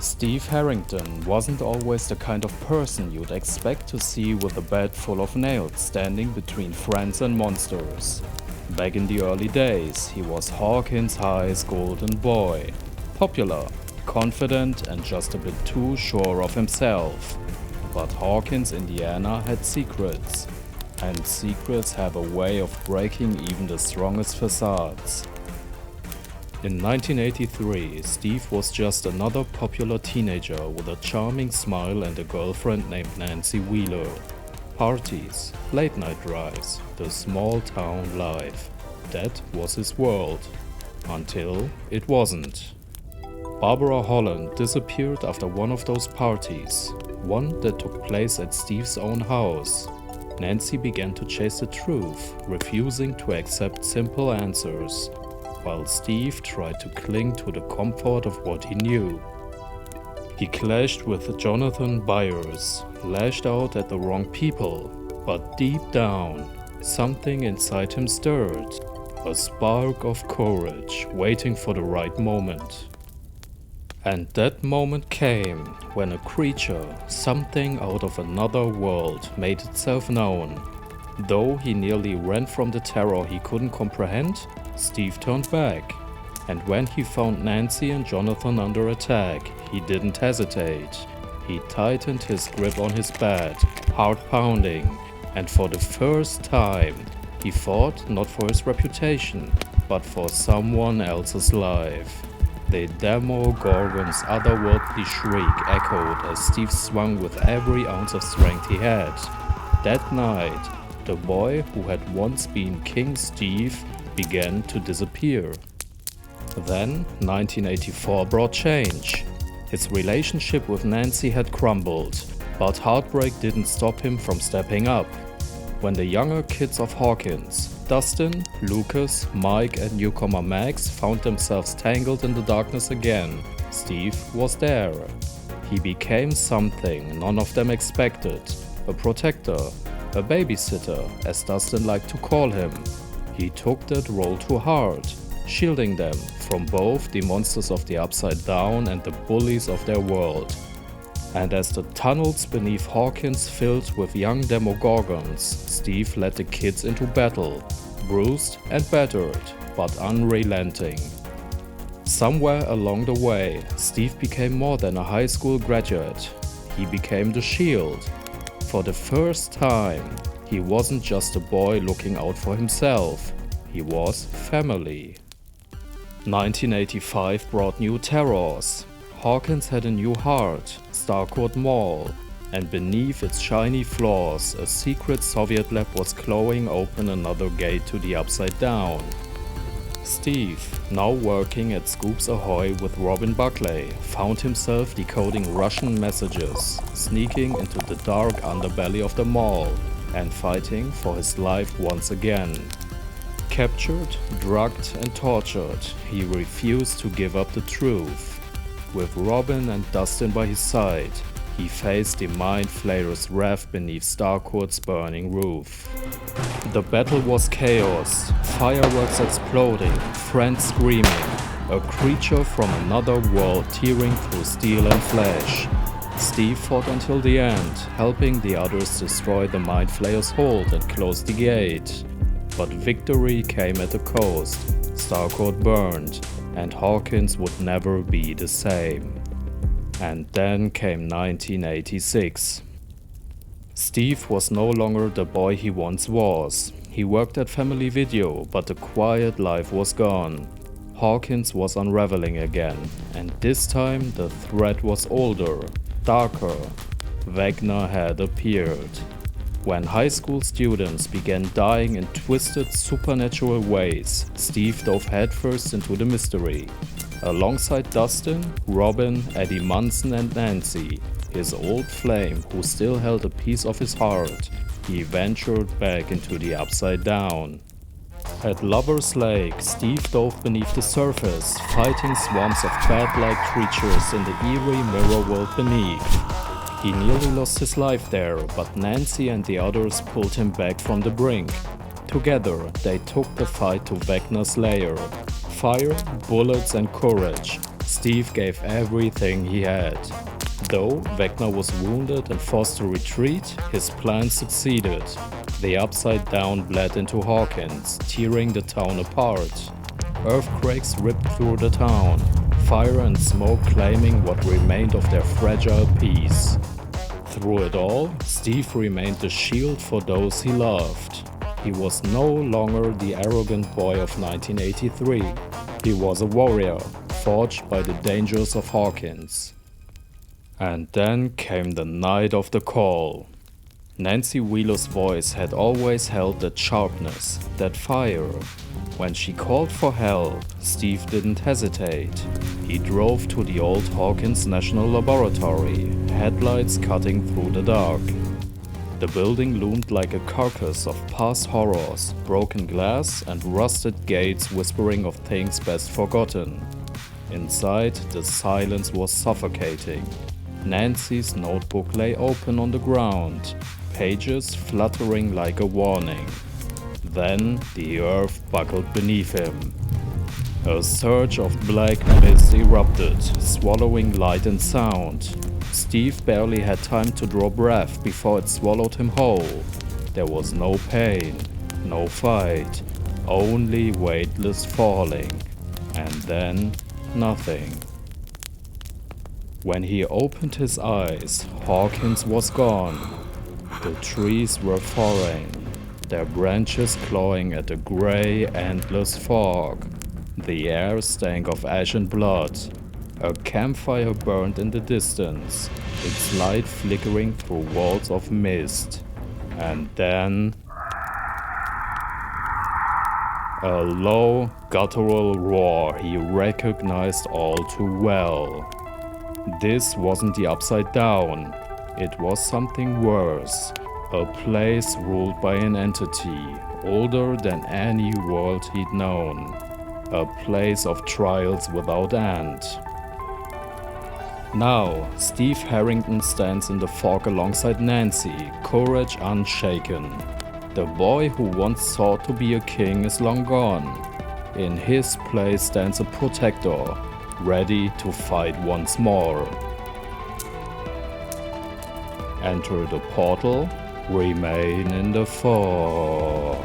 Steve Harrington wasn't always the kind of person you'd expect to see with a bed full of nails standing between friends and monsters. Back in the early days, he was Hawkins High's golden boy. Popular, confident, and just a bit too sure of himself. But Hawkins, Indiana had secrets. And secrets have a way of breaking even the strongest facades. In 1983, Steve was just another popular teenager with a charming smile and a girlfriend named Nancy Wheeler. Parties, late-night drives, the small-town life. That was his world. Until it wasn't. Barbara Holland disappeared after one of those parties, one that took place at Steve's own house. Nancy began to chase the truth, refusing to accept simple answers, while Steve tried to cling to the comfort of what he knew. He clashed with Jonathan Byers, lashed out at the wrong people, but deep down, something inside him stirred, a spark of courage waiting for the right moment. And that moment came when a creature, something out of another world, made itself known. Though he nearly ran from the terror he couldn't comprehend, Steve turned back. And when he found Nancy and Jonathan under attack, he didn't hesitate. He tightened his grip on his bed, heart pounding, and for the first time, he fought not for his reputation, but for someone else's life. The Demogorgons' otherworldly shriek echoed as Steve swung with every ounce of strength he had. That night, the boy who had once been King Steve began to disappear. Then, 1984 brought change. His relationship with Nancy had crumbled, but heartbreak didn't stop him from stepping up. When the younger kids of Hawkins, Dustin, Lucas, Mike, and newcomer Max found themselves tangled in the darkness again, Steve was there. He became something none of them expected, a protector, a babysitter, as Dustin liked to call him. He took that role to heart, shielding them from both the monsters of the Upside Down and the bullies of their world. And as the tunnels beneath Hawkins filled with young Demogorgons, Steve led the kids into battle, bruised and battered, but unrelenting. Somewhere along the way, Steve became more than a high school graduate. He became the Shield. For the first time, he wasn't just a boy looking out for himself. He was family. 1985 brought new terrors. Hawkins had a new heart, Starcourt Mall, and beneath its shiny floors, a secret Soviet lab was clawing open another gate to the Upside Down. Steve, now working at Scoops Ahoy with Robin Buckley, found himself decoding Russian messages, sneaking into the dark underbelly of the mall, and fighting for his life once again. Captured, drugged, and tortured, he refused to give up the truth. With Robin and Dustin by his side, he faced the Mind Flayer's wrath beneath Starcourt's burning roof. The battle was chaos, fireworks exploding, friends screaming, a creature from another world tearing through steel and flesh. Steve fought until the end, helping the others destroy the Mind Flayer's hold and close the gate. But victory came at a cost. Starcourt burned, and Hawkins would never be the same. And then came 1986. Steve was no longer the boy he once was. He worked at Family Video, but the quiet life was gone. Hawkins was unraveling again, and this time the threat was older, darker. Vecna had appeared. When high school students began dying in twisted supernatural ways, Steve dove headfirst into the mystery. Alongside Dustin, Robin, Eddie Munson and Nancy, his old flame who still held a piece of his heart, he ventured back into the Upside Down. At Lover's Lake, Steve dove beneath the surface, fighting swarms of bat-like creatures in the eerie mirror world beneath. He nearly lost his life there, but Nancy and the others pulled him back from the brink. Together, they took the fight to Vecna's lair. Fire, bullets and courage. Steve gave everything he had. Though Vecna was wounded and forced to retreat, his plan succeeded. The Upside Down bled into Hawkins, tearing the town apart. Earthquakes ripped through the town, fire and smoke claiming what remained of their fragile peace. Through it all, Steve remained the shield for those he loved. He was no longer the arrogant boy of 1983. He was a warrior, forged by the dangers of Hawkins. And then came the night of the call. Nancy Wheeler's voice had always held that sharpness, that fire. When she called for help, Steve didn't hesitate. He drove to the old Hawkins National Laboratory, headlights cutting through the dark. The building loomed like a carcass of past horrors, broken glass and rusted gates whispering of things best forgotten. Inside, the silence was suffocating. Nancy's notebook lay open on the ground, pages fluttering like a warning. Then the earth buckled beneath him. A surge of black mist erupted, swallowing light and sound. Steve barely had time to draw breath before it swallowed him whole. There was no pain, no fight, only weightless falling. And then nothing. When he opened his eyes, Hawkins was gone. The trees were foreign, their branches clawing at a grey, endless fog. The air stank of ash and blood. A campfire burned in the distance, its light flickering through walls of mist. And then a low, guttural roar he recognized all too well. This wasn't the Upside Down. It was something worse. A place ruled by an entity older than any world he'd known. A place of trials without end. Now, Steve Harrington stands in the fog alongside Nancy, courage unshaken. The boy who once sought to be a king is long gone. In his place stands a protector, ready to fight once more. Enter the portal, remain in the fog.